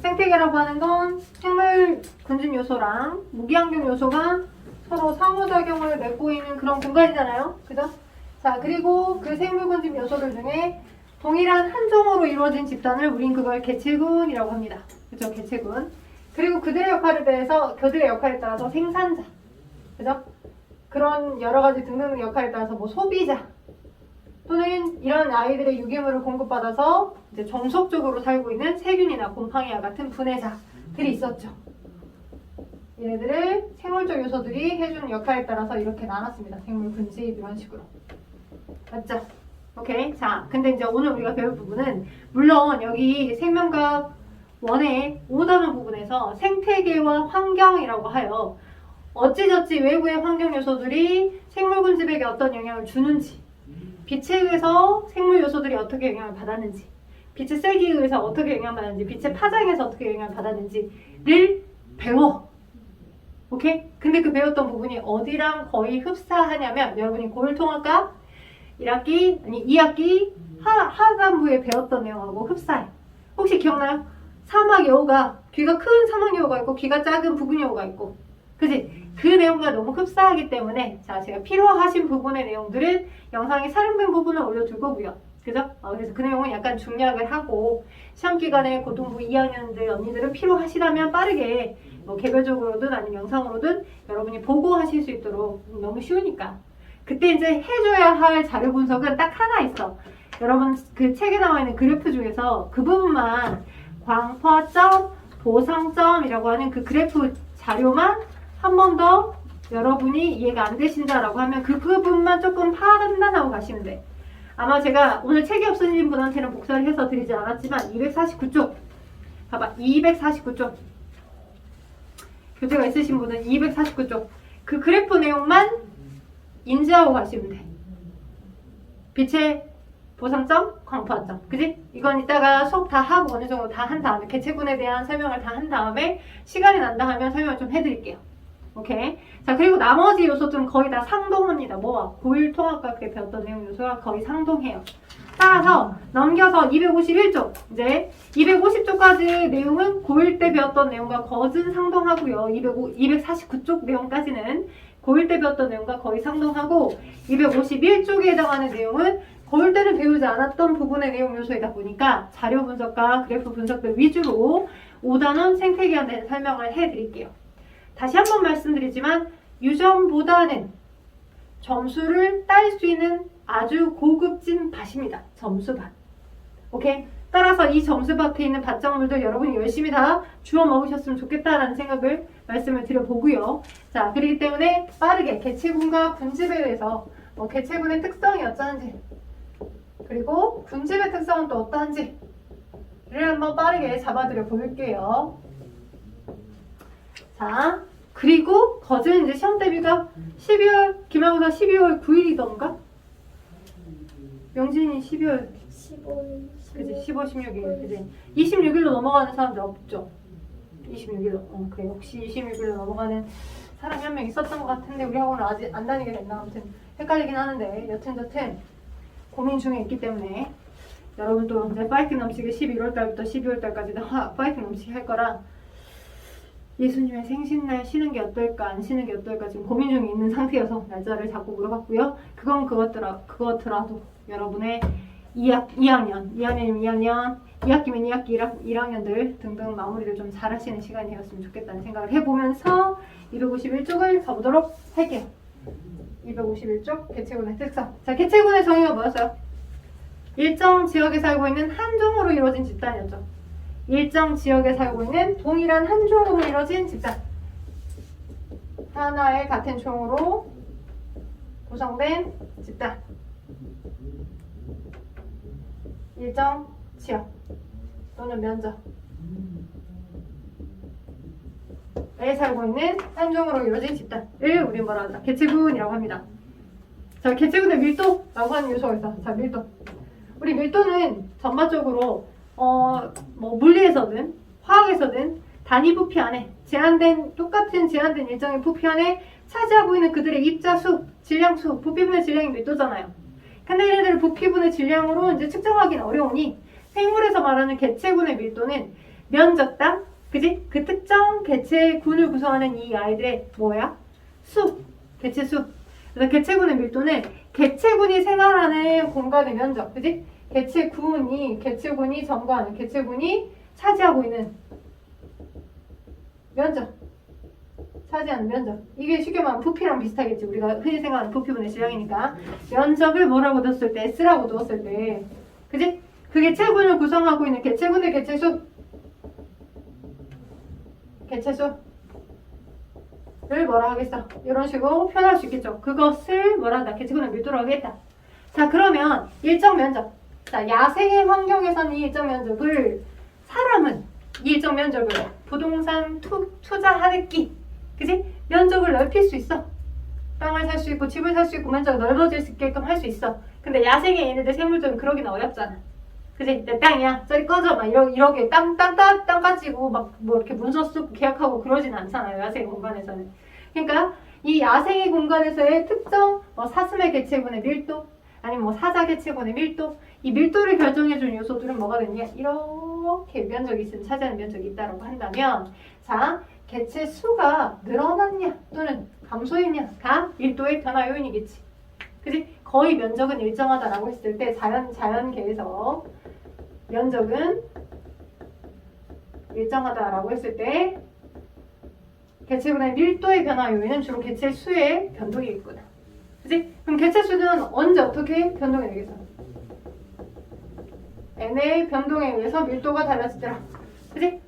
생태계라고 하는 건 생물 군집 요소랑 무기환경 요소가 서로 상호작용을 맺고 있는 그런 공간이잖아요. 그죠? 자, 그리고 그 생물 군집 요소들 중에 동일한 한 종으로 이루어진 집단을 우린 그걸 개체군이라고 합니다. 그죠? 개체군. 그리고 그들의 역할에 따라서 생산자. 그죠? 그런 여러 가지 등등 역할에 따라서 뭐 소비자 또는 이런 아이들의 유기물을 공급받아서 이제 정석적으로 살고 있는 세균이나 곰팡이와 같은 분해자들이 있었죠. 얘네들을 생물적 요소들이 해주는 역할에 따라서 이렇게 나눴습니다. 생물 군집 이런 식으로. 맞죠? 오케이. 자, 근데 이제 오늘 우리가 배울 부분은 물론 여기 생명과학 1의 5단원 부분에서 생태계와 환경이라고 하여 어찌저찌 외부의 환경 요소들이 생물 군집에게 어떤 영향을 주는지, 빛에 의해서 생물 요소들이 어떻게 영향을 받았는지, 빛의 세기에 의해서 어떻게 영향을 받았는지, 빛의 파장에서 어떻게 영향을 받았는지를 배워. 오케이? 근데 그 배웠던 부분이 어디랑 거의 흡사하냐면 여러분이 고율통합과 2학기 하단부에 배웠던 내용하고 흡사해. 혹시 기억나요? 사막여우가 귀가 큰 사막여우가 있고 귀가 작은 붉은여우가 있고, 그지? 그 내용과 너무 흡사하기 때문에 자, 제가 필요하신 부분의 내용들은 영상에 촬영된 부분을 올려둘 거고요. 그죠? 그래서 그 내용은 약간 중략을 하고 시험 기간에 고등부 2학년들 언니들은 필요하시다면 빠르게 뭐 개별적으로든 아니면 영상으로든 여러분이 보고 하실 수 있도록, 너무 쉬우니까. 그때 이제 해줘야 할 자료 분석은 딱 하나 있어. 여러분 그 책에 나와 있는 그래프 중에서 그 부분만 광파점, 보상점이라고 하는 그 그래프 자료만 한 번 더 여러분이 이해가 안 되신다라고 하면 그 부분만 조금 판단하고 가시면 돼. 아마 제가 오늘 책이 없으신 분한테는 복사를 해서 드리지 않았지만 249쪽 봐봐, 249쪽 교재가 있으신 분은 249쪽 그 그래프 내용만 인지하고 가시면 돼. 빛의 보상점, 광파점, 그지? 이건 이따가 수업 다 하고 어느 정도 다 한 다음에 개체군에 대한 설명을 다 한 다음에 시간이 난다 하면 설명을 좀 해드릴게요. 오케이. 자, 그리고 나머지 요소들은 거의 다 상동합니다. 뭐와? 고율통합과 그때 배웠던 내용 요소가 거의 상동해요. 따라서 넘겨서 251쪽, 이제 250쪽까지 내용은 고1 때 배웠던 내용과 거진 상동하고요. 249쪽 내용까지는 고1 때 배웠던 내용과 거의 상동하고 251쪽에 해당하는 내용은 고1 때는 배우지 않았던 부분의 내용 요소이다 보니까 자료 분석과 그래프 분석들 위주로 5단원 생태계에 대한 설명을 해드릴게요. 다시 한번 말씀드리지만 유점보다는 점수를 딸 수 있는 아주 고급진 밭입니다. 점수밭. 오케이? 따라서 이 점수밭에 있는 밭작물들 여러분이 열심히 다 주워 먹으셨으면 좋겠다라는 생각을 말씀을 드려보고요. 자, 그렇기 때문에 빠르게 개체군과 군집에 대해서 개체군의 특성이 어쩌는지, 그리고 군집의 특성은 또 어떠한지를 한번 빠르게 잡아드려 볼게요. 자, 그리고 거진 이제 시험 대비가 12월, 기말고사 12월 9일이던가? 명진이 12월 15일, 그치, 15, 16일, 그치. 26일로 넘어가는 사람들 없죠? 26일로, 그래. 역시 26일로 넘어가는 사람이 한 명 있었던 것 같은데, 우리 학원은 아직 안 다니게 됐나? 아무튼 헷갈리긴 하는데, 여튼 고민 중에 있기 때문에, 여러분도 이제 파이팅 넘치게 11월달부터 12월달까지 다 파이팅 넘치게 할 거라, 예수님의 생신날 쉬는 게 어떨까, 안 쉬는 게 어떨까 지금 고민 중에 있는 상태여서 날짜를 자꾸 물어봤고요. 그건 그것더라도 여러분의 2학년이면 2학년, 2학기면 2학기 1학년들 등등 마무리를 좀 잘 하시는 시간이 되었으면 좋겠다는 생각을 해보면서 251쪽을 가보도록 할게요. 251쪽 개체군의 특성. 자, 개체군의 정의가 뭐였어요? 일정 지역에 살고 있는 한 종으로 이루어진 집단이었죠. 일정 지역에 살고 있는 동일한 한 종으로 이루어진 집단. 하나의 같은 총으로 구성된 집단. 일정 지역 또는 면적에 살고 있는 한 종으로 이루어진 집단을 우리 뭐라 하자? 개체군이라고 합니다. 자, 개체군의 밀도라고 하는 요소가 있어. 자, 밀도. 우리 밀도는 전반적으로 뭐 물리에서든 화학에서든 단위 부피 안에 똑같은 제한된 일정의 부피 안에 차지하고 있는 그들의 입자수, 질량수, 부피분의 질량이 밀도잖아요. 근데 얘네들 부피분의 질량으로 이제 측정하기는 어려우니 생물에서 말하는 개체군의 밀도는 면적당, 그지? 그 특정 개체군을 구성하는 이 아이들의 뭐야? 수, 개체수. 그래서 개체군의 밀도는 개체군이 생활하는 공간의 면적, 그지? 개체군이 점거하는, 개체군이 차지하고 있는 면적, 차지하는 면적. 이게 쉽게 말하면 부피랑 비슷하겠지. 우리가 흔히 생각하는 부피분의 질량이니까. 면적을 뭐라고 뒀을 때, S라고 두었을 때, 그지? 그 개체군을 구성하고 있는 개체군의 개체수를 뭐라 하겠어? 이런 식으로 표현할 수 있겠죠. 그것을 뭐라 한다? 개체군의 밀도로 하겠다. 자, 그러면 일정 면적. 자, 야생의 환경에서는 이 일정 면적을, 사람은 이 일정 면적을 부동산 투자하기, 그지? 면적을 넓힐 수 있어. 땅을 살 수 있고 집을 살 수 있고 면적이 넓어질 수 있게끔 할 수 있어. 근데 야생의 얘네들 생물들은 그러기는 어렵잖아. 그지? 내 땅이야. 저리 꺼져. 막 이러게 땅 가지고 막 뭐 이렇게 문서 쓰고 계약하고 그러진 않잖아요. 야생 공간에서는. 그러니까 이 야생의 공간에서의 특정 뭐 사슴의 개체군의 밀도, 아니면 뭐 사자 개체군의 밀도, 이 밀도를 결정해주는 요소들은 뭐가 되냐? 이렇게 면적이 있으면 차지하는 면적이 있다고 한다면, 자, 개체 수가 늘어났냐 또는 감소했냐가 밀도의 변화 요인이겠지. 그지? 거의 면적은 일정하다라고 했을 때 자연계에서 면적은 일정하다라고 했을 때 개체군의 밀도의 변화 요인은 주로 개체 수의 변동이겠구나. 그지? 그럼 개체 수는 언제 어떻게 변동이 되겠어? n의 변동에 의해서 밀도가 달라지더라. 그지?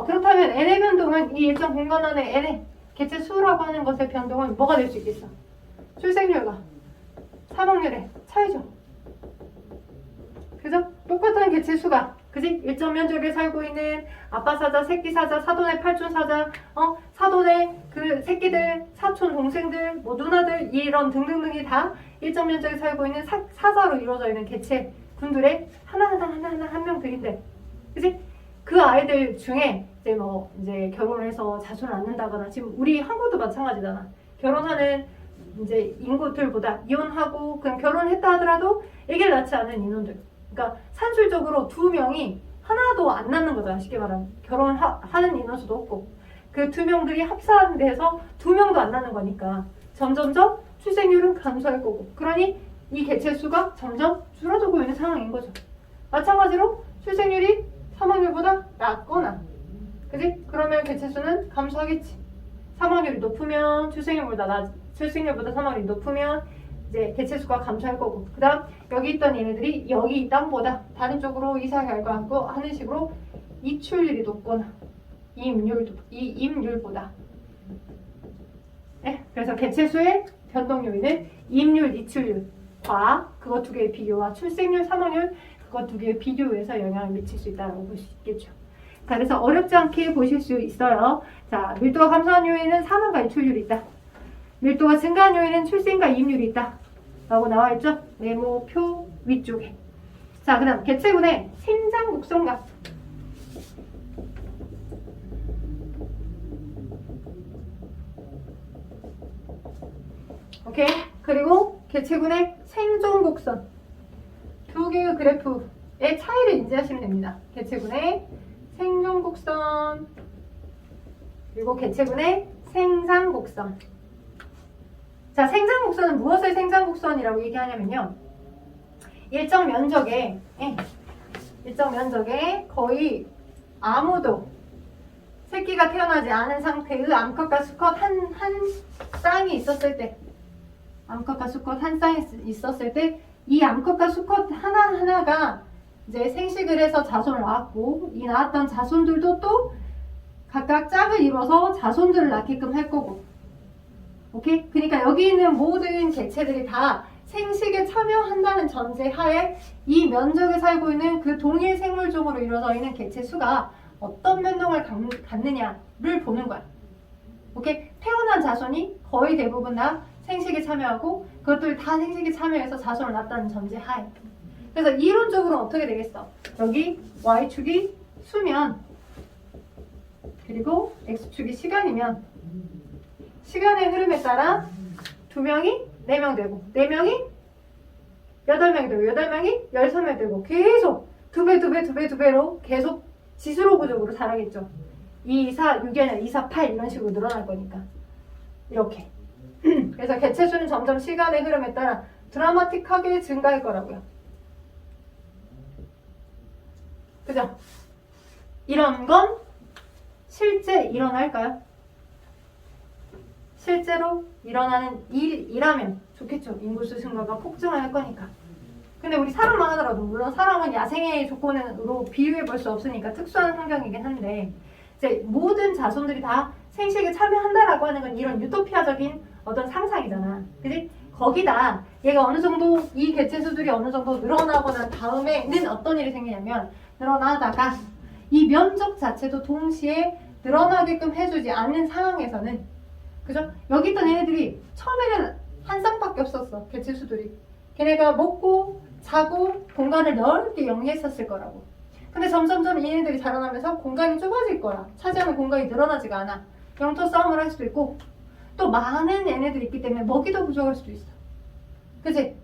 그렇다면 n의 변동은 이 일정 공간 안에 n의 개체 수라고 하는 것의 변동은 뭐가 될 수 있겠어? 출생률과 사망률의 차이죠. 그래서 똑같은 개체 수가, 그지? 일정 면적에 살고 있는 아빠 사자, 새끼 사자, 사돈의 팔촌 사자, 사돈의 그 새끼들, 사촌 동생들, 뭐 누나들, 이런 등등등이 다 일정 면적에 살고 있는 사자로 이루어져 있는 개체군들의 하나하나 한 명들인데, 그지? 그 아이들 중에 이제 결혼을 해서 자손을 낳는다거나, 지금 우리 한국도 마찬가지잖아. 결혼하는 이제 인구들보다 이혼하고 그냥 결혼했다 하더라도 아기를 낳지 않은 인원들. 그러니까 산술적으로 두 명이 하나도 안 낳는 거잖아. 쉽게 말하면 결혼하는 인원수도 없고 그 두 명들이 합산돼서 두 명도 안 낳는 거니까 점점점 출생률은 감소할 거고, 그러니 이 개체 수가 점점 줄어들고 있는 상황인 거죠. 마찬가지로 출생률이 사망률보다 낮거나, 그지? 그러면 개체 수는 감소하겠지. 사망률이 높으면 출생률보다 사망률이 높으면 이제 개체 수가 감소할 거고, 그 다음 여기 있던 얘네들이 여기 이 땅보다 다른 쪽으로 이사 결과하고 하는 식으로 이출률이 높거나 이임률보다. 네, 그래서 개체 수의 변동 요인은 이임률, 이출률과 그것 두 개의 비교와 출생률, 사망률 그것 두 개의 비교에서 영향을 미칠 수 있다고 볼 수 있겠죠. 자, 그래서 어렵지 않게 보실 수 있어요. 자, 밀도가 감소한 요인은 사망과 이출률이 있다. 밀도가 증가한 요인은 출생과 이임률이 있다. 라고 나와있죠? 네모표 위쪽에. 자, 그 다음 개체군의 생장 곡선각. 오케이? 그리고 개체군의 생존 곡선. 두 개의 그래프의 차이를 인지하시면 됩니다. 개체군의 생존 곡선 그리고 개체군의 생장 곡선. 자, 생장 곡선은 무엇을 생장 곡선이라고 얘기하냐면요, 일정 면적에 거의 아무도 새끼가 태어나지 않은 상태의 암컷과 수컷 한 쌍이 있었을 때, 암컷과 수컷 한 쌍이 있었을 때 이 암컷과 수컷 하나하나가 이제 생식을 해서 자손을 낳았고, 이 낳았던 자손들도 또 각각 짝을 이뤄서 자손들을 낳게끔 할 거고. 오케이? 그러니까 여기 있는 모든 개체들이 다 생식에 참여한다는 전제 하에 이 면적에 살고 있는 그 동일 생물종으로 이루어져 있는 개체 수가 어떤 변동을 갖느냐를 보는 거야. 오케이? 태어난 자손이 거의 대부분 다 생식에 참여하고 그것들 다 생식에 참여해서 자손을 낳았다는 전제 하에. 그래서 이론적으로 어떻게 되겠어? 여기 Y축이 수면, 그리고 X축이 시간이면 시간의 흐름에 따라 2명이 4명 되고 4명이 8명이 되고 8명이 16명 되고 계속 2배로 계속 지수로 구조로 자라겠죠. 2, 4, 6이 아니라 2, 4, 8 이런 식으로 늘어날 거니까. 이렇게. 그래서 개체수는 점점 시간의 흐름에 따라 드라마틱하게 증가할 거라고요. 그죠? 이런 건 실제 일어날까요? 실제로 일어나는 일이라면 좋겠죠. 인구수 증가가 폭증할 거니까. 근데 우리 사람만 하더라도 물론 사람은 야생의 조건으로 비유해 볼 수 없으니까 특수한 환경이긴 한데 이제 모든 자손들이 다 생식에 참여한다라고 하는 건 이런 유토피아적인 어떤 상상이잖아. 그지? 거기다 얘가 어느 정도 이 개체수들이 어느 정도 늘어나고 난 다음에는 어떤 일이 생기냐면 늘어나다가 이 면적 자체도 동시에 늘어나게끔 해주지 않는 상황에서는 그죠? 여기 있던 얘네들이 처음에는 한 쌍밖에 없었어. 개체수들이. 걔네가 먹고 자고 공간을 넓게 영위했었을 거라고. 근데 점점점 얘네들이 자라나면서 공간이 좁아질 거야. 차지하는 공간이 늘어나지가 않아. 영토 싸움을 할 수도 있고 또 많은 얘네들이 있기 때문에 먹이도 부족할 수도 있어. 그치?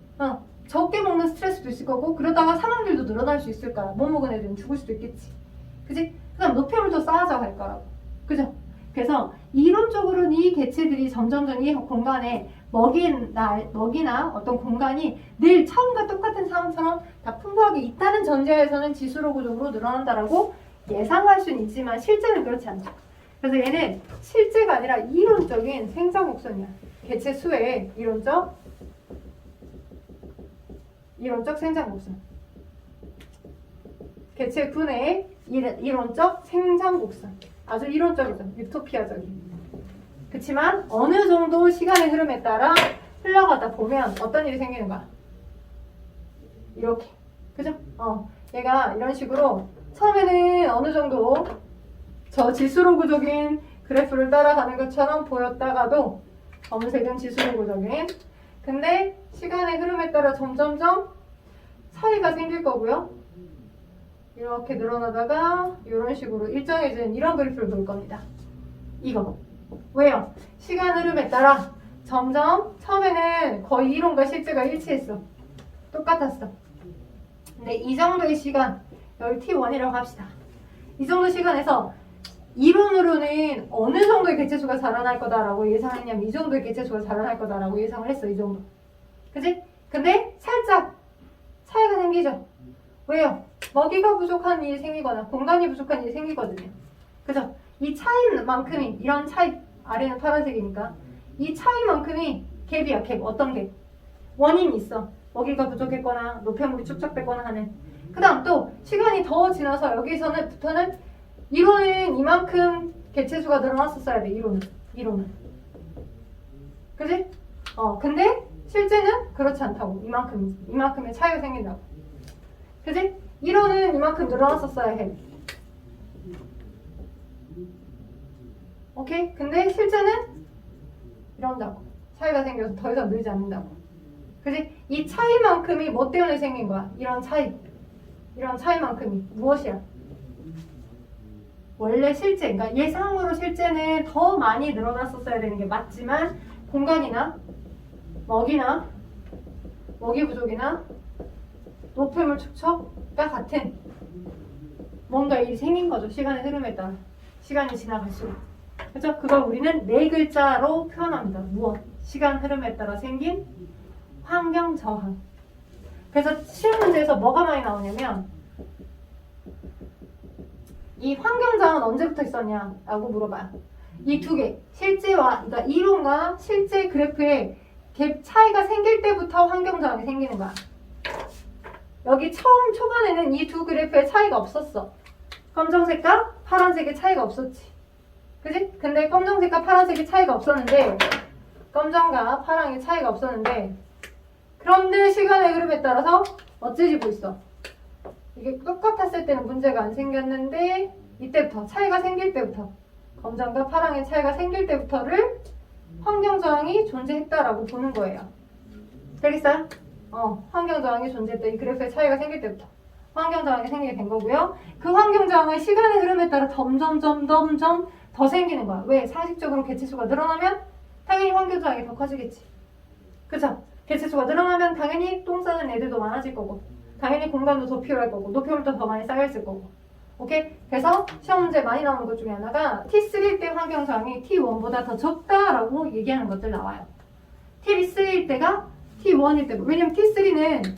적게 먹는 스트레스도 있을 거고 그러다가 사망률도 늘어날 수 있을 거야. 못 먹은 애들은 죽을 수도 있겠지. 그치? 그 다음 노폐물도 쌓아져 갈 거라고. 그죠? 그래서 이론적으로는 이 개체들이 점점점 이 공간에 먹이나 어떤 공간이 늘 처음과 똑같은 상황처럼 다 풍부하게 있다는 전제하에서는 지수로 구조로 늘어난다라고 예상할 수는 있지만 실제는 그렇지 않죠. 그래서 얘는 실제가 아니라 이론적인 생장 곡선이야. 개체 수의 이론적 생장 곡선. 개체 분해의 이론적 생장 곡선. 아주 이론적이죠. 유토피아적인. 그치만 어느 정도 시간의 흐름에 따라 흘러가다 보면 어떤 일이 생기는 거야? 이렇게. 그죠? 얘가 이런 식으로 처음에는 어느 정도 저 지수로 구조인 그래프를 따라가는 것처럼 보였다가도 검은색은 지수로 구조인 근데 시간의 흐름에 따라 점점점 차이가 생길 거고요. 이렇게 늘어나다가 이런 식으로 일정해지는 이런 그래프를 볼 겁니다. 이거. 왜요? 시간 흐름에 따라 점점 처음에는 거의 이론과 실제가 일치했어. 똑같았어. 근데 이 정도의 시간, 여기 T1이라고 합시다. 이 정도 시간에서 이론으로는 어느 정도의 개체수가 자라날 거다라고 예상했냐면 이 정도의 개체수가 자라날 거다라고 예상을 했어. 이 정도. 그치? 근데 살짝 차이가 생기죠. 왜요? 먹이가 부족한 일이 생기거나 공간이 부족한 일이 생기거든요. 그죠? 이 차이만큼이 이런 차이 아래는 파란색이니까 이 차이만큼이 갭이야. 갭. 어떤 갭? 원인이 있어. 먹이가 부족했거나 노폐물이 축적됐거나 하는. 그 다음 또 시간이 더 지나서 여기서는부터는 이론은 이만큼 개체수가 늘어났었어야 돼. 이론은. 그지? 근데 실제는 그렇지 않다고. 이만큼의 차이가 생긴다고. 그지? 이론은 이만큼 늘어났었어야 해. 오케이? 근데 실제는 이런다고. 차이가 생겨서 더 이상 늘지 않는다고. 그지? 이 차이만큼이 뭐 때문에 생긴 거야? 이런 차이만큼이 무엇이야? 원래 실제, 그러니까 예상으로 실제는 더 많이 늘어났었어야 되는 게 맞지만 공간이나 먹이나 먹이 부족이나 노폐물 축적과 같은 뭔가 일이 생긴 거죠. 시간의 흐름에 따라. 시간이 지나갈수록. 그렇죠? 그걸 우리는 네 글자로 표현합니다. 무엇? 시간 흐름에 따라 생긴 환경 저항. 그래서 시험 문제에서 뭐가 많이 나오냐면 이 환경 저항은 언제부터 있었냐? 라고 물어봐요. 이 두 개. 실제와, 그러니까 이론과 실제 그래프에 갭 차이가 생길 때부터 환경 저항이 생기는 거야. 여기 처음 초반에는 이 두 그래프에 차이가 없었어. 검정색과 파란색의 차이가 없었지. 그지? 근데 검정색과 파란색의 차이가 없었는데 검정과 파랑의 차이가 없었는데 그런데 시간의 흐름에 따라서 어째지고 있어. 이게 똑같았을 때는 문제가 안 생겼는데 이때부터 차이가 생길 때부터 검정과 파랑의 차이가 생길 때부터를 환경 저항이 존재했다라고 보는 거예요. 되겠어요? 환경 저항이 존재했다. 이 그래프의 차이가 생길 때부터 환경 저항이 생기게 된 거고요. 그 환경 저항은 시간의 흐름에 따라 점점 더 생기는 거야. 왜? 상식적으로 개체수가 늘어나면 당연히 환경 저항이 더 커지겠지. 그쵸? 개체수가 늘어나면 당연히 똥 싸는 애들도 많아질 거고 당연히 공간도 더 필요할 거고 노폐물도 더 많이 쌓여있을 거고 오케이? 그래서 시험 문제 많이 나오는 것 중에 하나가 T3일 때 환경 저항이 T1보다 더 적다라고 얘기하는 것들 나와요. T3일 때가 T1일 때. 왜냐면 T3는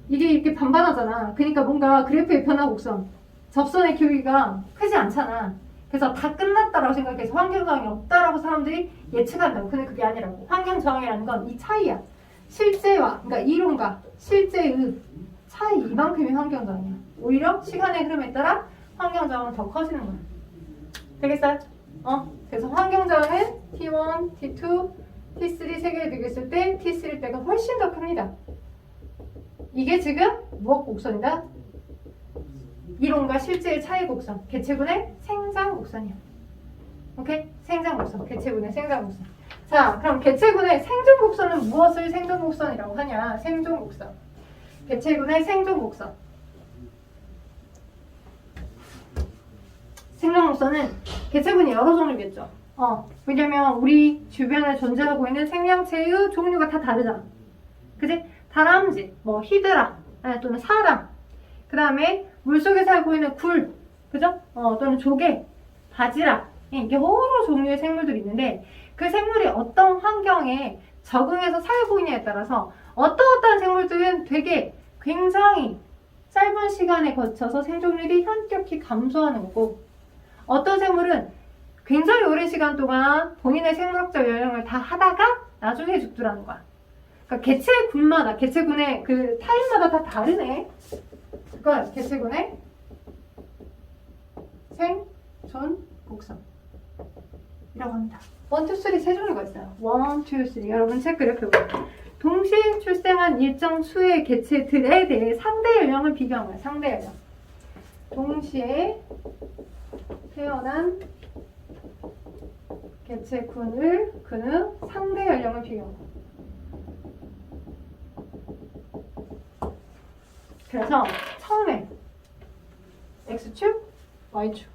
이게 이렇게 반반하잖아. 그러니까 뭔가 그래프의 변화 곡선, 접선의 교위가 크지 않잖아. 그래서 다 끝났다라고 생각해서 환경 저항이 없다라고 사람들이 예측한다고. 근데 그게 아니라고. 환경 저항이라는 건 이 차이야. 실제와, 그러니까 이론과 실제의 차이, 이만큼이 환경 저항이야. 오히려 시간의 흐름에 따라 환경 저항은 더 커지는 거야. 되겠어요? 그래서 환경 저항은 T1, T2, T3 세 개를 비교했을 때 T3 때가 훨씬 더 큽니다. 이게 지금 무엇 곡선이다? 이론과 실제의 차이 곡선, 개체군의 생장 곡선이야. 오케이? 생장 곡선, 개체군의 생장 곡선. 자, 그럼 개체군의 생존 곡선은 무엇을 생존 곡선이라고 하냐? 생존 곡선. 개체군의 생존 곡선. 생존 곡선은 개체군이 여러 종류겠죠. 왜냐면 우리 주변에 존재하고 있는 생명체의 종류가 다 다르잖아. 그지? 다람쥐, 뭐 히드라, 또는 사람, 그 다음에 물속에 살고 있는 굴, 그죠? 또는 조개, 바지락, 이게 여러 종류의 생물들이 있는데 그 생물이 어떤 환경에 적응해서 살고 있냐에 따라서 어떠한 생물들은 되게 굉장히 짧은 시간에 거쳐서 생존율이 현격히 감소하는 거고 어떤 생물은 굉장히 오랜 시간 동안 본인의 생물학적 연령을 다 하다가 나중에 죽더라는 거야. 그러니까 개체군마다, 개체군의 그 타입마다 다 다르네. 그러니까 개체군의 생존 곡선 이라고 합니다. 1, 2, 3 세 종류가 있어요. 1, 2, 3 여러분 체크를 펴보세요. 동시에 출생한 일정 수의 개체들에 대해 상대 연령을 비교한 거예요. 상대 연령. 동시에 태어난 개체군을 그는 상대 연령을 비교한 거예요. 그래서 처음에 X축, Y축.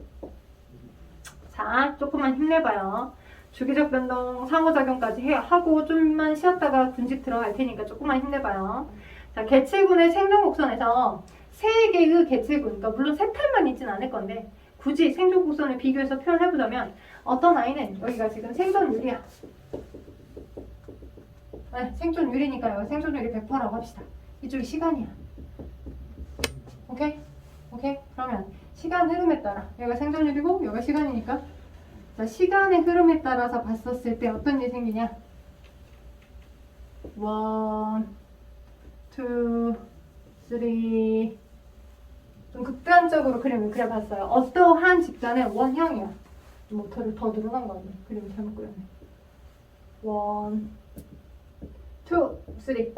자, 조금만 힘내봐요. 주기적 변동, 상호작용까지 하고 좀만 쉬었다가 군집 들어갈 테니까 조금만 힘내봐요. 자, 개체군의 생존 곡선에서 세 개의 개체군, 그러니까 물론 세 탈만 있진 않을 건데 굳이 생존 곡선을 비교해서 표현해보자면 어떤 아이는 여기가 지금 생존율이야. 네, 생존율이니까요. 생존율이 100%라고 합시다. 이쪽이 시간이야. 오케이? 오케이? 그러면 시간 흐름에 따라 여기가 생존율이고 여기가 시간이니까 자, 시간의 흐름에 따라서 봤었을 때 어떤 일이 생기냐? 1, 2, 3 좀 극단적으로 그림을 그려봤어요. 어떠한 집단의 원형이야. 모터를 더 늘어난 거 아니야? 그림을 잘못 그렸네. 1, 2,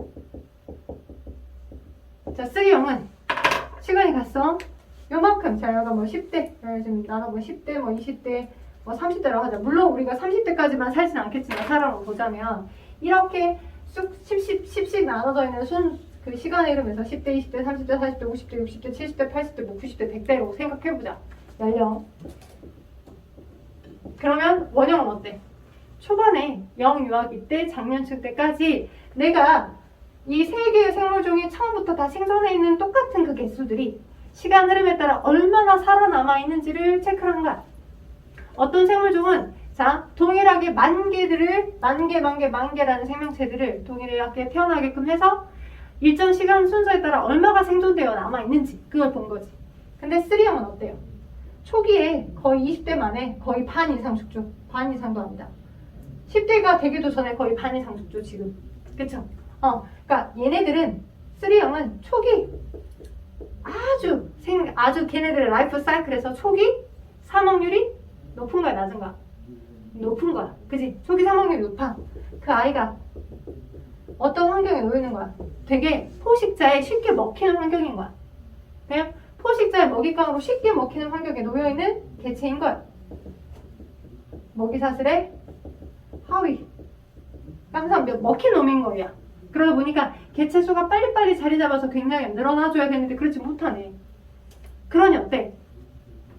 3 자, 3형은 시간이 갔어. 요만큼. 자, 여기가 뭐 10대, 지금 나눠보면 10대, 뭐 20대, 뭐 30대라고 하자. 물론 우리가 30대까지만 살진 않겠지만 사람을 보자면 이렇게 쑥 10씩 나눠져 있는 그 시간의 흐름에서 10대, 20대, 30대, 40대, 50대, 60대, 70대, 80대, 뭐 90대, 100대로 생각해보자. 연령. 그러면 원형은 어때? 초반에 영유아기 때, 장년층 때까지 내가 이 세 개의 생물종이 처음부터 다 생존해 있는 똑같은 그 개수들이 시간 흐름에 따라 얼마나 살아남아 있는지를 체크를 한 거야. 어떤 생물종은 자, 동일하게 만 개라는 생명체들을 동일하게 태어나게끔 해서 일정 시간 순서에 따라 얼마가 생존되어 남아 있는지 그걸 본 거지. 근데 3형은 어때요? 초기에 거의 20대 만에 거의 반 이상 죽죠. 반 이상도 합니다. 10대가 되기도 전에 거의 반 이상 죽죠, 지금. 그쵸? 그러니까 얘네들은 3형은 초기 아주 걔네들의 라이프 사이클에서 초기 사망률이 높은 거야, 낮은 거야? 높은 거야. 그지? 초기 사망률이 높아. 그 아이가 어떤 환경에 놓이는 거야? 되게 포식자에 쉽게 먹히는 환경인 거야. 그냥 포식자의 먹잇감으로 쉽게 먹히는 환경에 놓여있는 개체인 거야. 먹이사슬의 하위. 항상 먹힌 놈인 거야. 그러다 보니까 개체 수가 빨리빨리 자리 잡아서 굉장히 늘어나줘야 되는데 그렇지 못하네. 그러니 어때?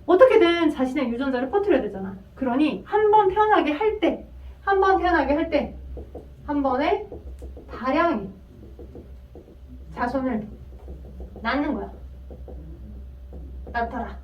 어떻게든 자신의 유전자를 퍼뜨려야 되잖아. 그러니 한 번 태어나게 할 때 한 번에 다량의 자손을 낳는 거야. 낳더라.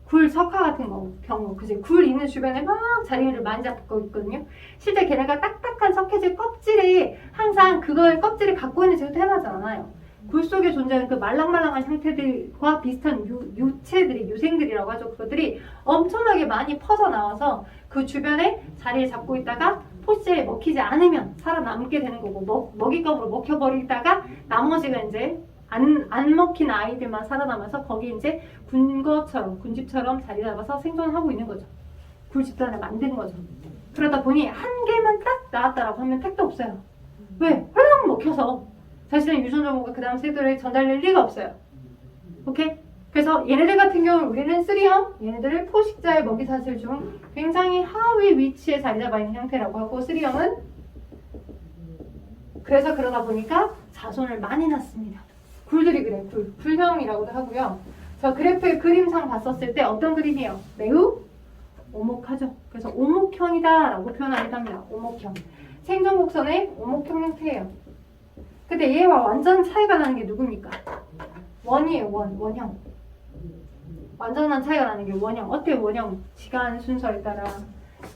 굴 석화 같은 경우, 그지? 굴 있는 주변에 막 자리를 많이 잡고 있거든요. 실제 걔네가 딱딱한 석회질 껍질에 항상 그걸 껍질을 갖고 있는 지가 태어나지 않아요. 굴 속에 존재하는 그 말랑말랑한 형태들과 비슷한 유체들이, 유생들이라고 하죠. 그것들이 엄청나게 많이 퍼져 나와서 그 주변에 자리를 잡고 있다가 포스에 먹히지 않으면 살아남게 되는 거고, 먹잇감으로 먹혀버리다가 나머지가 이제 안 먹힌 아이들만 살아남아서 거기 이제 군집처럼 자리 잡아서 생존하고 있는 거죠. 굴 집단을 만드는 거죠. 그러다 보니 한 개만 딱 나왔다라고 하면 택도 없어요. 왜? 홀랑 먹혀서 자신의 유전 정보가 그 다음 세대에 전달될 리가 없어요. 오케이? 그래서 얘네들 같은 경우는 우리는 3형, 얘네들을 포식자의 먹이사슬 중 굉장히 하위 위치에 자리 잡아 있는 형태라고 하고, 3형은 그래서 그러다 보니까 자손을 많이 낳습니다. 굴들이 그래, 굴형이라고도 하고요. 저 그래프의 그림상 봤었을 때 어떤 그림이에요? 매우 오목하죠. 그래서 오목형이다 라고 표현하기도 합니다. 오목형. 생존 곡선의 오목형 형태예요. 근데 얘와 완전 차이가 나는 게 누굽니까? 원이에요, 원형. 완전한 차이가 나는 게 원형. 어때요, 원형? 시간 순서에 따라.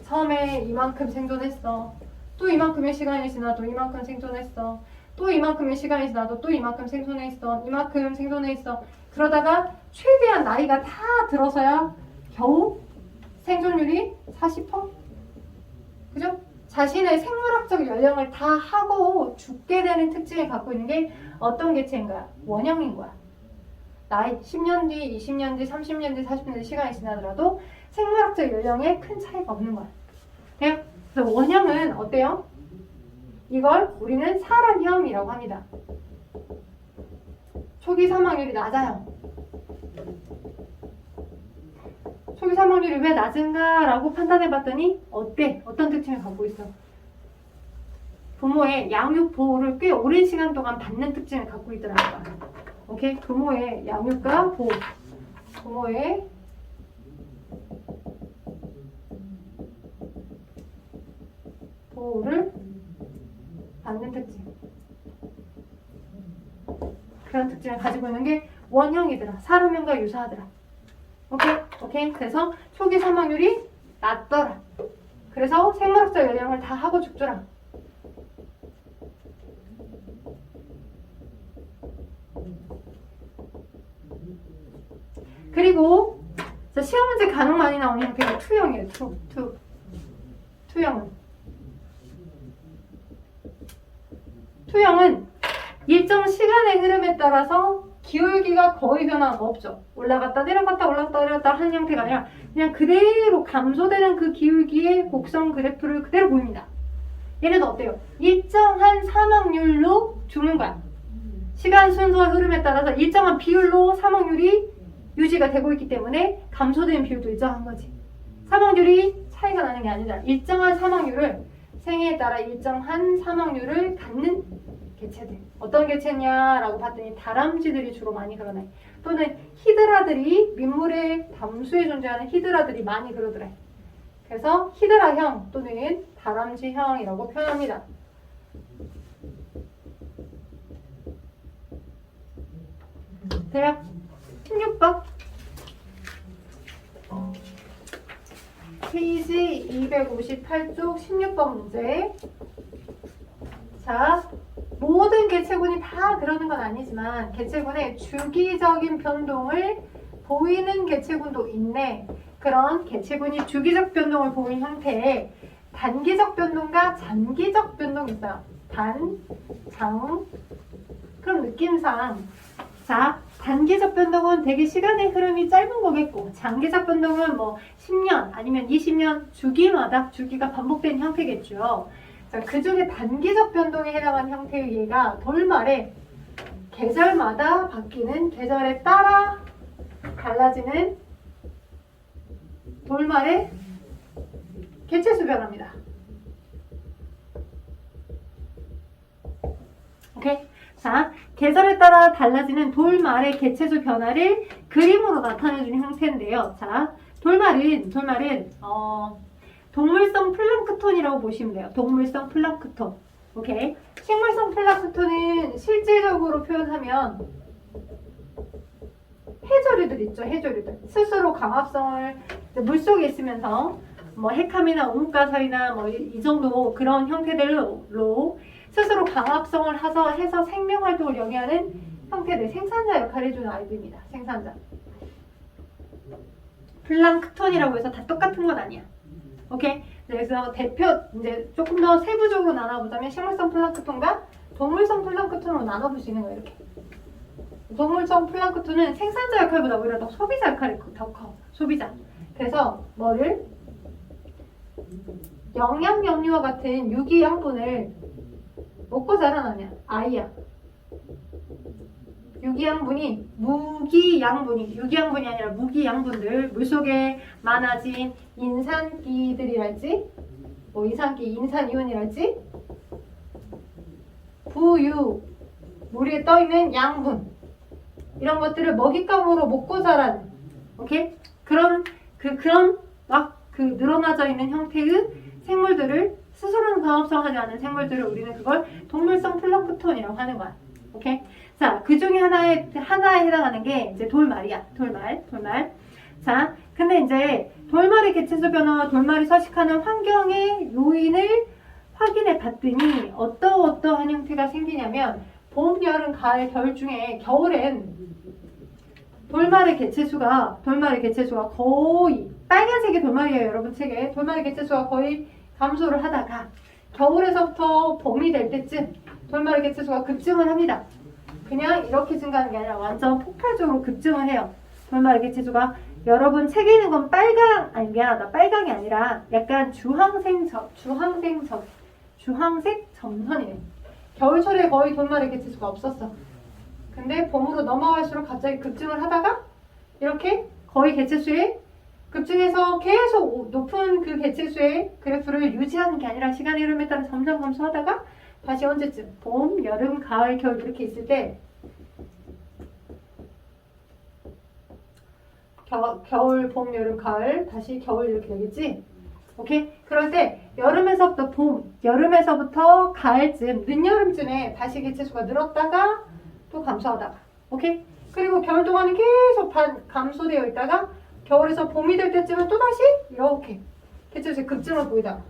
처음에 이만큼 생존했어. 또 이만큼의 시간이 지나도 이만큼 생존했어. 또 이만큼의 시간이 지나도 또 이만큼 생존해 있어. 이만큼 생존해 있어. 그러다가 최대한 나이가 다 들어서야 겨우 생존율이 40%? 그죠? 자신의 생물학적 연령을 다 하고 죽게 되는 특징을 갖고 있는 게 어떤 개체인 거야? 원형인 거야. 나이 10년 뒤, 20년 뒤, 30년 뒤, 40년 뒤 시간이 지나더라도 생물학적 연령에 큰 차이가 없는 거야. 돼요? 그래서 원형은 어때요? 이걸 우리는 사람형이라고 합니다. 초기 사망률이 낮아요. 초기 사망률이 왜 낮은가 라고 판단해봤더니 어때? 어떤 특징을 갖고 있어? 부모의 양육 보호를 꽤 오랜 시간 동안 받는 특징을 갖고 있더라고요. 오케이? 부모의 양육과 보호. 부모의 보호를 받는 특징. 그런 특징을 가지고 있는 게 원형이더라. 사람형과 유사하더라. 오케이? 그래서 초기 사망률이 낮더라. 그래서 생물학적 연령을 다 하고 죽더라. 그리고 시험 문제 간혹 많이 나오는 형태가 투형이에요. 투형은 일정 시간의 흐름에 따라서 기울기가 거의 변화가 없죠. 올라갔다 내려갔다 올라갔다 내려갔다 하는 형태가 아니라 그냥 그대로 감소되는 그 기울기의 곡선 그래프를 그대로 보입니다. 얘네도 어때요? 일정한 사망률로 죽는 거야. 시간 순서의 흐름에 따라서 일정한 비율로 사망률이 유지가 되고 있기 때문에 감소되는 비율도 일정한 거지. 사망률이 차이가 나는 게 아니라 일정한 사망률을, 생애에 따라 일정한 사망률을 갖는 개체들. 어떤 개체냐라고 봤더니 다람쥐들이 주로 많이 그러네. 또는 히드라들이, 민물의 담수에 존재하는 히드라들이 많이 그러더래. 그래서 히드라형 또는 다람쥐형이라고 표현합니다. 대략 16번 페이지 258쪽 16번 문제. 자, 모든 개체군이 다 그러는 건 아니지만 개체군의 주기적인 변동을 보이는 개체군도 있네. 그런 개체군이 주기적 변동을 보이는 형태의 단기적 변동과 장기적 변동이 있어요. 단, 장. 그럼 느낌상 자, 단기적 변동은 되게 시간의 흐름이 짧은 거겠고, 장기적 변동은 뭐 10년 아니면 20년 주기가 반복되는 형태겠죠. 자, 그 중에 단기적 변동에 해당하는 형태의 얘가 돌말에 계절마다 바뀌는, 계절에 따라 달라지는 돌말의 개체수 변화입니다. 오케이? 자, 계절에 따라 달라지는 돌말의 개체수 변화를 그림으로 나타내주는 형태인데요. 자, 돌말은 동물성 플랑크톤이라고 보시면 돼요. 동물성 플랑크톤. 오케이. 식물성 플랑크톤은 실질적으로 표현하면 해조류들 있죠. 해조류들. 스스로 강압성을 물속에 있으면서 뭐 핵함이나 온가사이나 뭐 이 정도 그런 형태들로 스스로 강압성을 해서 생명활동을 영위하는 형태들, 생산자 역할을 해주는 아이들입니다. 생산자. 플랑크톤이라고 해서 다 똑같은 건 아니야. 오케이? 그래서 대표 이제 조금 더 세부적으로 나눠보자면 식물성 플랑크톤과 동물성 플랑크톤으로 나눠볼 수 있는 거예요. 이렇게. 동물성 플랑크톤은 생산자 역할보다 오히려 더 소비자 역할이 더 커. 소비자. 그래서 뭐를? 영양염류와 같은 유기양분을 먹고 자라나냐? 아이야. 유기양분이 아니라 무기양분들, 물속에 많아진 인산기들이랄지, 뭐 인산이온이랄지, 부유, 물 위에 떠있는 양분, 이런 것들을 먹잇감으로 먹고 자라는, 오케이? 그런 늘어나져 있는 형태의 생물들을 스스로는 강압성하지 않은 생물들을 우리는 그걸 동물성 플랑크톤이라고 하는 거야. 오케이? 자, 그 중에 하나에 해당하는 게 이제 돌말이야. 돌말. 자, 근데 이제 돌말의 개체수 변화와 돌말이 서식하는 환경의 요인을 확인해 봤더니 어떠한 형태가 생기냐면 봄, 여름, 가을, 겨울 중에 겨울엔 돌말의 개체수가 거의 빨간색이 돌말이에요. 여러분 책에 돌말의 개체수가 거의 감소를 하다가 겨울에서부터 봄이 될 때쯤 돌말의 개체수가 급증을 합니다. 그냥 이렇게 증가하는 게 아니라 완전 폭발적으로 급증을 해요. 돌말의 개체수가 여러분 책에 있는 건 빨강이 아니라 약간 주황색 점선이에요. 겨울철에 거의 돌말의 개체수가 없었어. 근데 봄으로 넘어갈수록 갑자기 급증을 하다가 이렇게 거의 개체수에 급증해서 계속 높은 그 개체수의 그래프를 유지하는 게 아니라 시간의 흐름에 따라 점점 감소하다가 다시 언제쯤 봄, 여름, 가을, 겨울 이렇게 있을 때 겨울, 봄, 여름, 가을 다시 겨울 이렇게 되겠지? 오케이? 그럴 때 여름에서부터 봄, 여름에서부터 가을쯤, 늦여름쯤에 다시 개체수가 늘었다가 또 감소하다가 오케이? 그리고 겨울 동안은 계속 감소되어 있다가 겨울에서 봄이 될 때쯤은 또다시 이렇게 개체수의 급증을 보이다가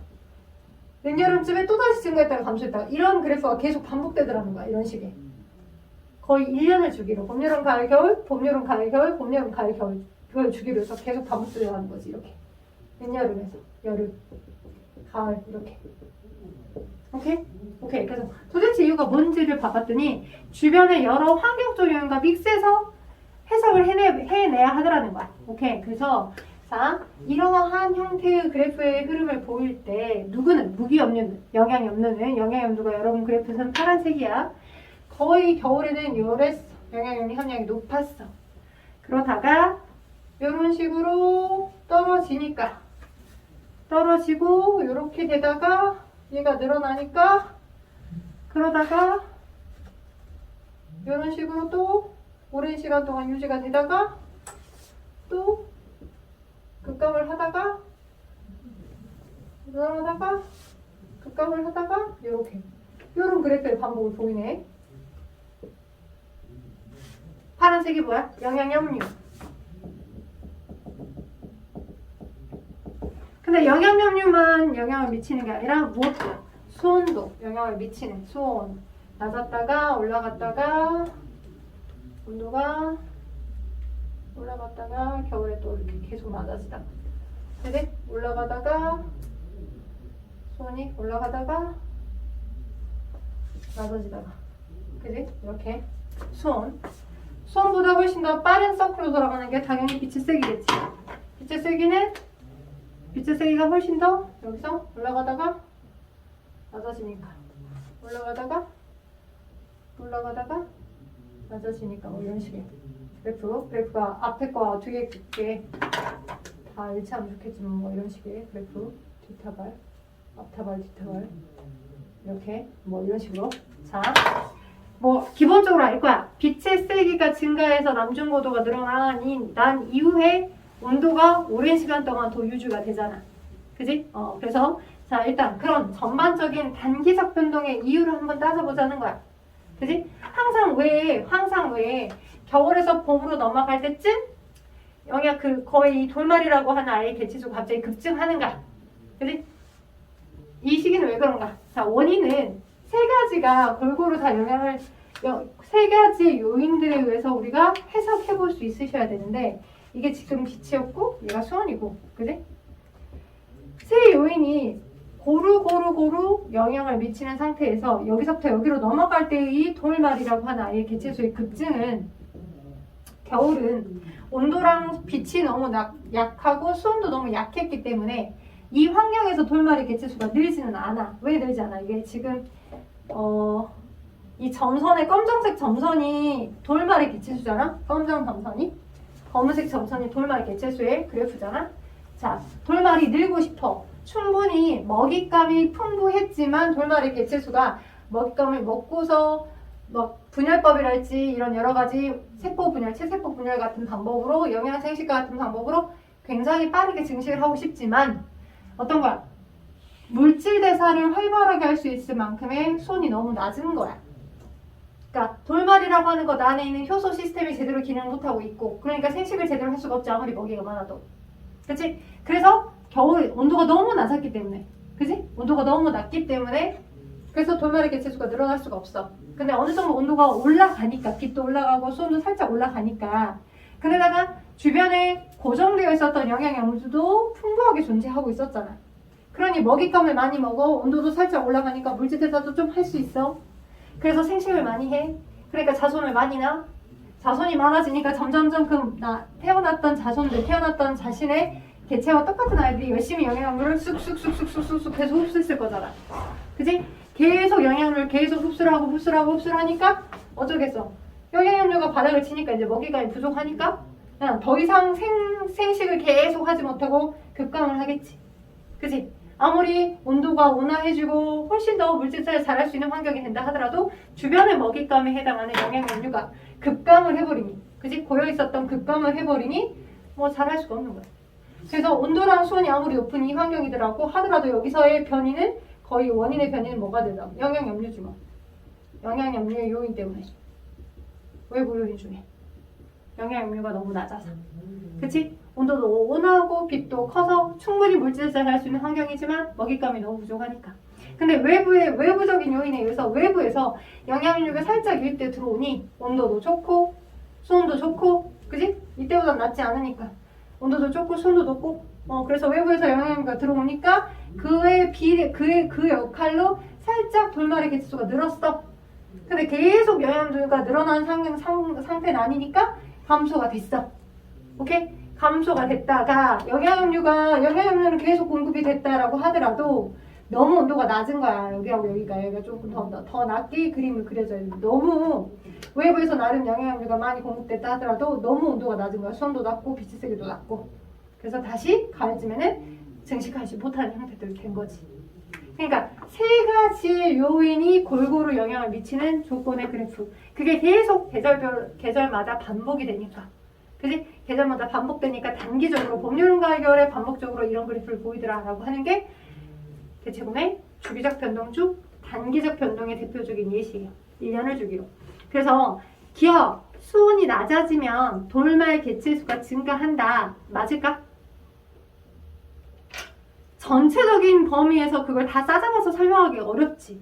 늦여름쯤에 또다시 증가했다가 감소했다가 이런 그래프가 계속 반복되더라는 거야. 이런 식의 거의 1년을 주기로 봄, 여름, 가을, 겨울, 봄, 여름, 가을, 겨울, 봄, 여름, 가을, 겨울 그걸 주기로 해서 계속 반복되어가는 거지. 이렇게 늦여름에서 여름, 가을 이렇게 오케이. 그래서 도대체 이유가 뭔지를 봐봤더니 주변의 여러 환경적 요인과 믹스해서 해석을 해내야 하더라는 거야. 오케이. 그래서 자, 이러한 형태의 그래프의 흐름을 보일 때 누구는 영양염류가 여러분 그래프에서는 파란색이야. 거의 겨울에는 요랬어. 영양염류 함량이 높았어. 그러다가 이런 식으로 떨어지고 이렇게 되다가 얘가 늘어나니까 그러다가 이런 식으로 또 오랜 시간 동안 유지가 되다가 또 급감을 하다가 늘어나다가 급감을 하다가 이렇게 이런 그래프의 반복을 보이네. 파란색이 뭐야? 영양염류. 근데 영양염류만 영향을 미치는 게 아니라 무엇도 수온도 영향을 미치는 수온. 낮았다가 올라갔다가 온도가 올라갔다가 겨울에 또 이렇게 계속 낮아지다가 그래? 올라가다가 수온이 올라가다가 낮아지다가 그래? 이렇게 수온보다 훨씬 더 빠른 서클로 돌아가는 게 당연히 빛의 세기겠지. 빛의 세기가 훨씬 더 여기서 올라가다가 낮아지니까 올라가다가 낮아지니까 뭐 이런 식의 그래프가 앞에 거 뒤에 게 다 일치하면 좋겠지만 뭐 이런 식의 그래프 뒷타발 앞타발 뒷타발 이렇게 뭐 이런 식으로 자 뭐 기본적으로 알 거야. 빛의 세기가 증가해서 남중고도가 늘어난 이후에 온도가 오랜 시간 동안 더 유지가 되잖아. 그지? 그래서 자 일단 그런 전반적인 단기적 변동의 이유를 한번 따져보자는 거야. 그지? 항상 왜 겨울에서 봄으로 넘어갈 때쯤 영양 거의 이 돌말이라고 하는 아이의 개체수가 갑자기 급증하는가? 그지? 이 시기는 왜 그런가? 자, 원인은 세 가지가 골고루 다 세 가지 요인들에 의해서 우리가 해석해 볼 수 있으셔야 되는데, 이게 지금 빛이었고 얘가 수원이고, 그지? 세 요인이 고루 영향을 미치는 상태에서 여기서부터 여기로 넘어갈 때의 돌말이라고 하는 아이의 개체수의 급증은, 겨울은 온도랑 빛이 너무 약하고 수온도 너무 약했기 때문에 이 환경에서 돌말의 개체수가 늘지는 않아. 왜 늘지 않아? 이게 지금 이 점선의 검정색 점선이 돌말의 개체수잖아. 검정 점선이, 검은색 점선이 돌말의 개체수의 그래프잖아. 자, 돌말이 늘고 싶어. 충분히 먹잇감이 풍부했지만 돌말의 개체수가 먹잇감을 먹고서 분열법이랄지 이런 여러 가지 세포 분열, 체세포 분열 같은 방법으로, 영양 생식과 같은 방법으로 굉장히 빠르게 증식을 하고 싶지만 어떤 거야? 물질 대사를 활발하게 할 수 있을 만큼의 수온이 너무 낮은 거야. 그러니까 돌말이라고 하는 것 안에 있는 효소 시스템이 제대로 기능 못하고 있고, 그러니까 생식을 제대로 할 수가 없지, 아무리 먹이가 많아도. 그치? 그래서 겨울 온도가 너무 낮았기 때문에, 그치? 온도가 너무 낮기 때문에 그래서 돌말의 개체수가 늘어날 수가 없어. 근데 어느 정도 온도가 올라가니까, 빛도 올라가고 수온도 살짝 올라가니까, 그러다가 주변에 고정되어 있었던 영양염주도 풍부하게 존재하고 있었잖아. 그러니 먹잇감을 많이 먹어. 온도도 살짝 올라가니까 물질 대사도 좀 할 수 있어. 그래서 생식을 많이 해. 그러니까 자손을 많이 낳아. 자손이 많아지니까 점점점 태어났던 자손들, 태어났던 자신의 개체와 똑같은 아이들이 열심히 영양분을 쑥쑥 계속 흡수했을 거잖아. 그지? 계속 영양분을 계속 흡수를 하니까 어쩌겠어. 영양염료가 바닥을 치니까 이제 먹이감이 부족하니까 그냥 더 이상 생식을 계속 하지 못하고 급감을 하겠지. 그지? 아무리 온도가 온화해지고 훨씬 더 물질사를 잘할 수 있는 환경이 된다 하더라도 주변의 먹잇감에 해당하는 영양염료가 급감을 해버리니, 그지? 고여있었던 급감을 해버리니 뭐 잘할 수가 없는 거야. 그래서 온도랑 수온이 아무리 높은 이 환경이더라고 하더라도 여기서의 변이는 거의 원인의 변이는 뭐가 되죠? 영양염료지 뭐. 영양염료의 요인 때문에. 외부 요인 중에. 영양염료가 너무 낮아서. 그치? 온도도 온화하고 빛도 커서 충분히 물질을 할 수 있는 환경이지만 먹잇감이 너무 부족하니까. 근데 외부적인 요인에 의해서 외부에서 영양염료가 살짝 유입돼 들어오니 온도도 좋고 수온도 좋고, 그지? 이때보다 낮지 않으니까 온도도 좋고 수온도 높고, 그래서 외부에서 영양염료가 들어오니까 그 역할로 살짝 돌말의 개체수가 늘었어. 근데 계속 영양염료가 늘어난 상태는 아니니까 감소가 됐어. 오케이? 감소가 됐다가 영양염료는 계속 공급이 됐다라고 하더라도 너무 온도가 낮은 거야. 여기하고 여기가 조금 더 낮게 그림을 그려줘야 돼. 너무 외부에서 나름 영양염료가 많이 공급됐다 하더라도 너무 온도가 낮은 거야. 수온도 낮고 빛의 세기도 낮고. 그래서 다시 가을쯤에는 증식하지 못하는 형태들이 된 거지. 그러니까 세 가지의 요인이 골고루 영향을 미치는 조건의 그래프. 그게 계속 계절마다 반복이 되니까. 그지? 계절마다 반복되니까 단기적으로 봄, 여름, 가을, 겨울에 반복적으로 이런 그래프를 보이더라 라고 하는 게 대체군의 주기적 변동 중 단기적 변동의 대표적인 예시예요. 1년을 주기로. 그래서 기억, 수온이 낮아지면 돌말 개체수가 증가한다. 맞을까? 전체적인 범위에서 그걸 다 싸잡아서 설명하기 어렵지.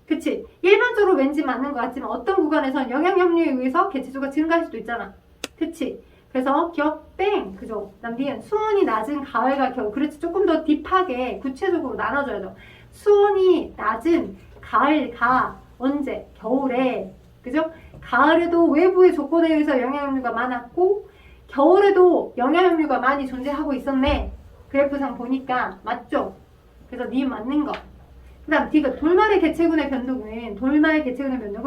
그치? 일반적으로 왠지 맞는 것 같지만 어떤 구간에선 영양염료에 의해서 개체수가 증가할 수도 있잖아. 그치? 그래서 기억 땡! 그죠? 남디은 수온이 낮은 가을과 겨울. 그렇지, 조금 더 딥하게 구체적으로 나눠줘야죠. 수온이 낮은 가을가 언제? 겨울에. 그죠? 가을에도 외부의 조건에 의해서 영양염료가 많았고 겨울에도 영양염료가 많이 존재하고 있었네. 그래프상 보니까 맞죠? 그래서 니 맞는 거. 그 다음 D가 돌말의 개체군의 변동은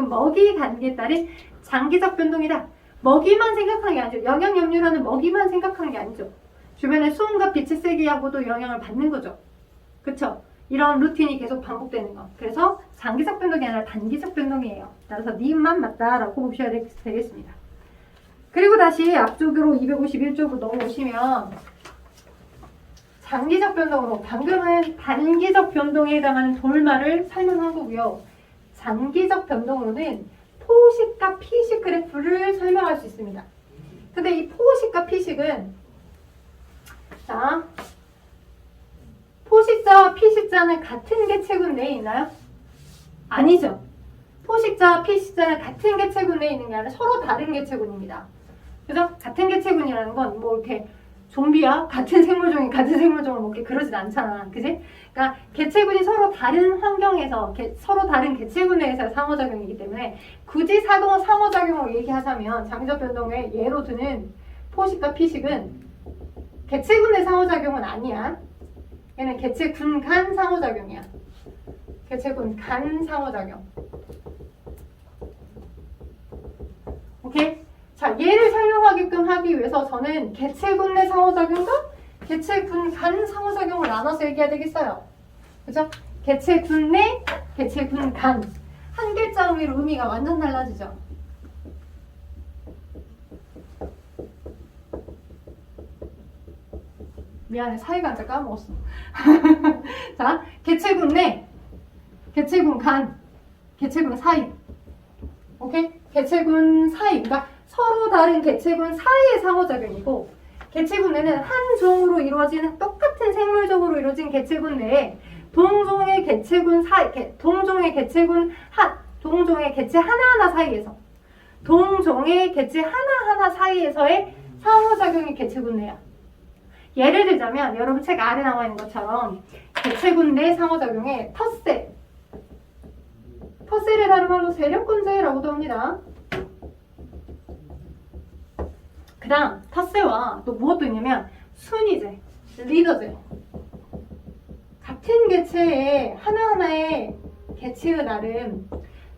먹이 단계에 따른 장기적 변동이다. 먹이만 생각하는 게 아니죠. 영양염료라는 먹이만 생각하는 게 아니죠. 주변의 수온과 빛의 세기하고도 영향을 받는 거죠. 그쵸? 이런 루틴이 계속 반복되는 거. 그래서 장기적 변동이 아니라 단기적 변동이에요. 따라서 님만 맞다라고 보셔야 되겠습니다. 그리고 다시 앞쪽으로 251쪽으로 넘어오시면 장기적 변동으로, 방금은 단기적 변동에 해당하는 돌말을 설명한 거고요. 장기적 변동으로는 포식과 피식 그래프를 설명할 수 있습니다. 근데 이 포식과 피식은 자, 포식자와 피식자는 같은 개체군 내에 있나요? 아니죠. 포식자와 피식자는 같은 개체군 내에 있는 게 아니라 서로 다른 개체군입니다. 그죠? 같은 개체군이라는 건 뭐 이렇게 좀비야? 같은 생물종을 먹게 그러진 않잖아. 그지? 그러니까 개체군이 서로 다른 환경에서 서로 다른 개체군 내에서의 상호작용이기 때문에 굳이 상호작용을 얘기하자면 장기적 변동의 예로 드는 포식과 피식은 개체군 내 상호작용은 아니야. 얘는 개체군 간 상호작용이야. 개체군 간 상호작용. 오케이? 자, 얘를 설명하게끔 하기 위해서 저는 개체군 내 상호작용과 개체군 간 상호작용을 나눠서 얘기해야 되겠어요. 그죠? 개체군 내, 개체군 간. 한 글자 의미로 의미가 완전 달라지죠. 미안해, 사이간자 까먹었어. 자, 개체군 내, 개체군 간, 개체군 사이. 오케이? 개체군 사이. 그러니까 서로 다른 개체군 사이의 상호작용이고, 개체군 내는 한 종으로 이루어진 똑같은 생물적으로 이루어진 개체군 내에 동종의 개체군 사이, 동종의 개체 하나하나 사이에서, 동종의 개체 하나하나 사이에서의 상호작용이 개체군 내야. 예를 들자면 여러분 책 아래 나와 있는 것처럼 개체군 내 상호작용에 텃세를 다른 말로 세력군제라고도 합니다. 그 다음 텃세와 또 무엇도 있냐면 순위제, 리더제. 같은 개체의 하나하나의 개체의 나름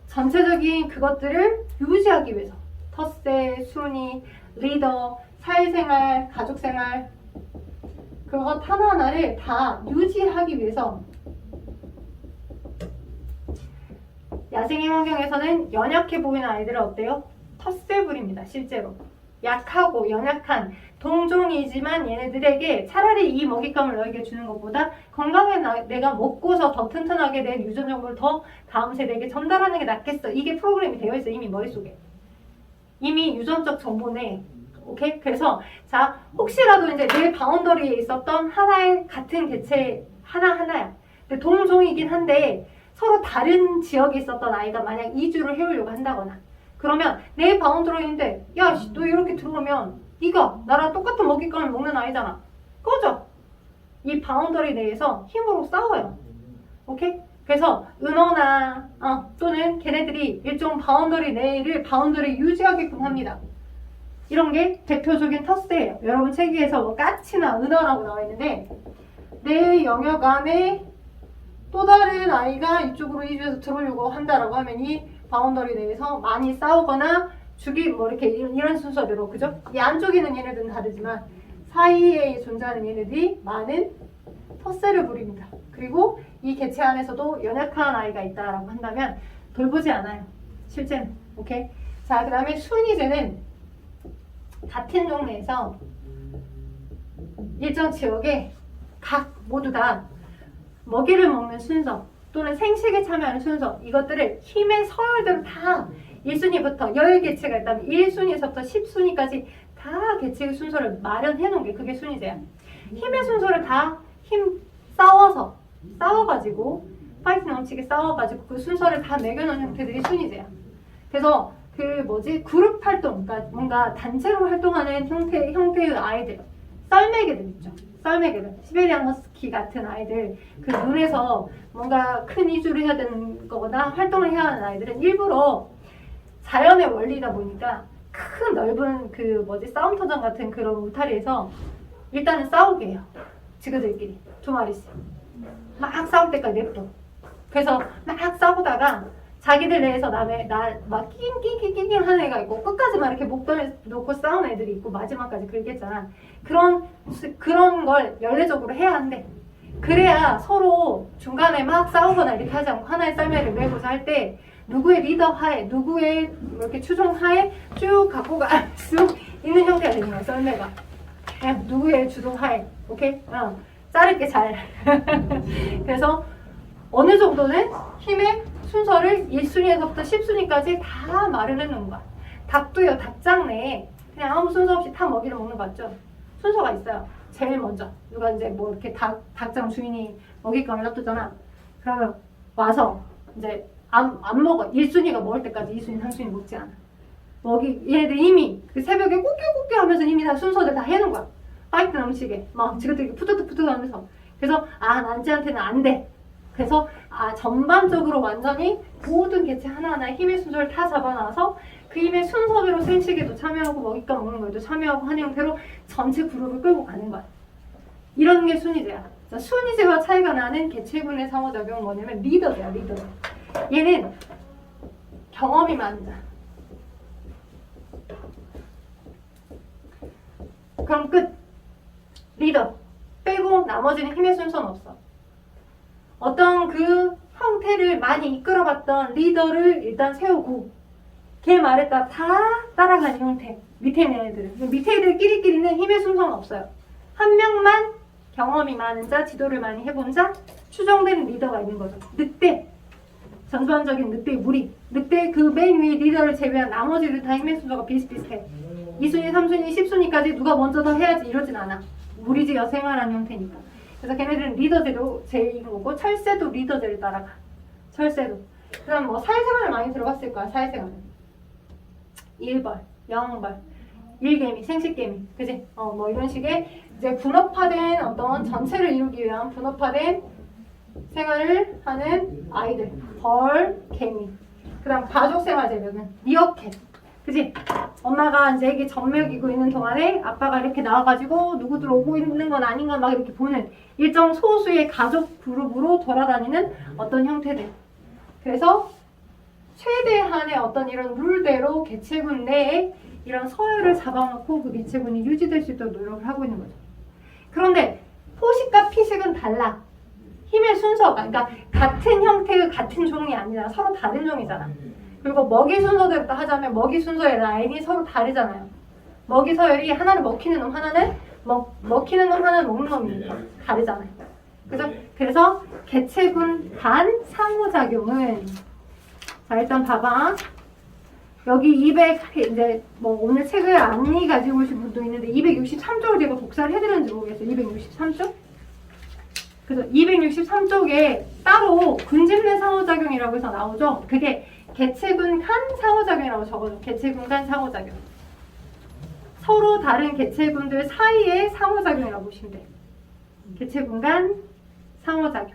전체적인 그것들을 유지하기 위해서 텃세, 순위, 리더, 사회생활, 가족생활 그것 하나하나를 다 유지하기 위해서 야생의 환경에서는 연약해 보이는 아이들은 어때요? 텃세부립니다. 실제로. 약하고 연약한 동종이지만 얘네들에게 차라리 이 먹잇감을 너에게 주는 것보다 건강한 내가 먹고서 더 튼튼하게 내 유전 정보를 더 다음 세대에게 전달하는 게 낫겠어. 이게 프로그램이 되어 있어. 이미 머릿속에. 이미 유전적 정보네. 오케이? 그래서 자 혹시라도 이제 내 바운더리에 있었던 하나의 같은 개체 하나야. 근데 동종이긴 한데 서로 다른 지역에 있었던 아이가 만약 이주를 해오려고 한다거나 그러면 내 바운더리인데 야, 너 이렇게 들어오면 네가 나랑 똑같은 먹잇감을 먹는 아이잖아. 꺼져. 이 바운더리 내에서 힘으로 싸워요. 오케이? 그래서 은어나 또는 걔네들이 일종 바운더리 내를 바운더리 유지하게끔 합니다. 이런 게 대표적인 텃세예요. 여러분 책 위에서 뭐 까치나 은어라고 나와 있는데 내 영역 안에 또 다른 아이가 이쪽으로 이주해서 들어오려고 한다라고 하면 이 바운더리 내에서 많이 싸우거나 뭐 이렇게 이런 순서대로 그죠? 이 안쪽에 있는 얘네들은 다르지만 사이에 존재하는 얘네들이 많은 텃세를 부립니다. 그리고 이 개체 안에서도 연약한 아이가 있다라고 한다면 돌보지 않아요. 실제는. 오케이? 자, 그 다음에 순위제는 같은 동네에서 일정 지역에 각 모두 다 먹이를 먹는 순서 또는 생식에 참여하는 순서 이것들을 힘의 서열대로 다 1순위부터 10개체가 있다면 1순위에서부터 10순위까지 다 개체의 순서를 마련해 놓은 게 그게 순위제야. 힘의 순서를 다 싸워가지고 파이트 넘치게 싸워가지고 그 순서를 다 매겨놓은 형태들이 순위제야. 그래서 그룹 활동, 그러니까 뭔가 단체로 활동하는 형태의 아이들, 썰매개들 있죠. 썰매개들, 시베리안 허스키 같은 아이들, 그 눈에서 뭔가 큰 이주를 해야 되는 거거나 활동을 해야 하는 아이들은 일부러 자연의 원리다 보니까 큰 넓은 싸움터전 같은 그런 울타리에서 일단은 싸우게 해요. 지그들끼리 두 마리씩 막 싸울 때까지 냅둬. 그래서 막 싸우다가 자기들 내에서 막 낑낑낑낑 하는 애가 있고 끝까지만 이렇게 목덜 놓고 싸우는 애들이 있고 마지막까지 그러겠잖아. 그런 걸 연례적으로 해야 한대. 그래야 서로 중간에 막 싸우거나 이렇게 하지 않고 하나의 썰매를 메고서 할 때 누구의 리더 하에 누구의 이렇게 추종 하에 쭉 갖고 갈 수 있는 형태가 되는 거야. 썰매가 그냥 누구의 주동 하에. 오케이? 자를게 잘. 그래서 어느 정도는 힘의 순서를 1순위에서부터 10순위까지 다 말을 해놓은 거야. 닭도요, 닭장 내에 그냥 아무 순서 없이 다 먹이를 먹는 거 같죠? 순서가 있어요. 제일 먼저 누가 이제 뭐 이렇게 닭장 주인이 먹잇감을 놔두잖아. 그러면 와서 이제 안 먹어. 1순위가 먹을 때까지 2순위, 3순위 먹지 않아. 얘네들 이미 그 새벽에 꾸끼꾸끼 하면서 이미 다 순서들 다 해놓은 거야. 파이트 넘치게 막 지그들 푸드득 하면서. 그래서 난지한테는 안 돼. 그래서 전반적으로 완전히 모든 개체 하나하나의 힘의 순서를 다 잡아놔서 그 힘의 순서대로 생식에도 참여하고 먹잇감 먹는 거에도 참여하고 하는 형태로 전체 그룹을 끌고 가는 거야. 이런 게 순위제야. 자, 순위제와 차이가 나는 개체군의 상호작용은 뭐냐면 리더제야, 리더. 얘는 경험이 많은 자. 그럼 끝. 리더 빼고 나머지는 힘의 순서는 없어. 어떤 그 형태를 많이 이끌어봤던 리더를 일단 세우고 걔 말에 다 따라가는 형태. 밑에 있는 애들은. 밑에 애들끼리는 힘의 순서는 없어요. 한 명만 경험이 많은 자, 지도를 많이 해본 자, 추정되는 리더가 있는 거죠. 늑대. 전반적인 늑대의 무리. 늑대 그 맨 위 리더를 제외한 나머지들 다 힘의 순서가 비슷비슷해. 2순위, 3순위, 10순위까지 누가 먼저 더 해야지 이러진 않아. 무리지어 생활하는 형태니까. 그래서 걔네들은 리더제로 제일 거고 철새도 리더제를 따라가. 철새도. 그 다음 뭐 사회생활을 많이 들어봤을 거야. 사회생활. 일벌, 영벌, 일개미, 생식개미. 그지? 뭐 이런 식의 이제 분업화된 어떤 전체를 이루기 위한 분업화된 생활을 하는 아이들. 벌, 개미. 그 다음 가족생활제로는 미어캣. 그지? 엄마가 이제 애기 젖먹이고 있는 동안에 아빠가 이렇게 나와가지고 누구들 오고 있는 건 아닌가 막 이렇게 보는 일정 소수의 가족 그룹으로 돌아다니는 어떤 형태들. 그래서 최대한의 어떤 이런 룰대로 개체군 내에 이런 서열을 잡아놓고 그 개체군이 유지될 수 있도록 노력을 하고 있는 거죠. 그런데 포식과 피식은 달라. 힘의 순서가, 그러니까 같은 형태의 같은 종이 아니라 서로 다른 종이잖아. 그리고 먹이 순서대로 하자면 먹이 순서의 라인이 서로 다르잖아요. 먹이 서열이 하나는 먹히는 놈, 하나는 먹히는 놈, 하나는 먹는 놈이니까 다르잖아요. 그래서 개체군 간 상호작용은 자 일단 봐봐. 여기 200 이제 뭐 오늘 책을 안 가지고 오신 분도 있는데 263쪽을 제가 복사를 해드렸는지 모르겠어요. 263쪽? 그래서 263쪽에 따로 군집내 상호작용이라고 해서 나오죠. 그게 개체군 간 상호작용이라고 적어줘. 개체군 간 상호작용. 서로 다른 개체군들 사이의 상호작용이라고 보시면 돼요. 개체군 간 상호작용.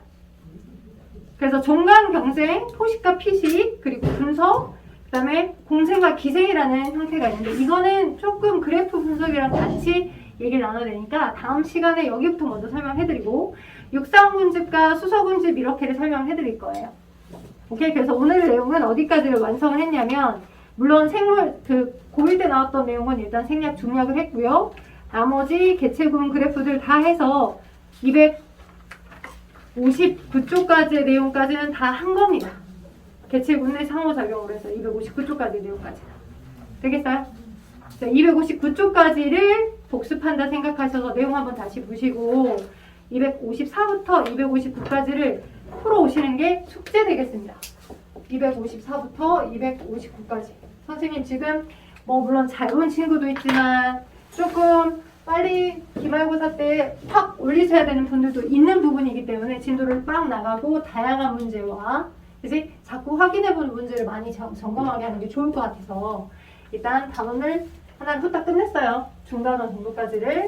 그래서 종간 경생, 포식과 피식, 그리고 분석, 그 다음에 공생과 기생이라는 형태가 있는데 이거는 조금 그래프 분석이랑 같이 얘기를 나눠야 되니까 다음 시간에 여기부터 먼저 설명해드리고 육상군집과 수서군집 이렇게를 설명해드릴 거예요. 오케이? 그래서 오늘 내용은 어디까지 완성을 했냐면 물론 생물 고1 때 나왔던 내용은 일단 생략 중략을 했고요. 나머지 개체군 그래프들 다 해서 259쪽까지의 내용까지는 다 한 겁니다. 개체군의 상호작용으로 해서 259쪽까지의 내용까지. 되겠어요? 259쪽까지를 복습한다 생각하셔서 내용 한번 다시 보시고 254부터 259까지를 풀어오시는 게 숙제 되겠습니다. 254부터 259까지. 선생님 지금 뭐 물론 잘 본 친구도 있지만 조금 빨리 기말고사 때 확 올리셔야 되는 분들도 있는 부분이기 때문에 진도를 빡 나가고 다양한 문제와 그치? 자꾸 확인해보는 문제를 많이 점검하게 하는 게 좋을 것 같아서 일단 단원을 하나를 후딱 끝냈어요. 중단원 정도까지를.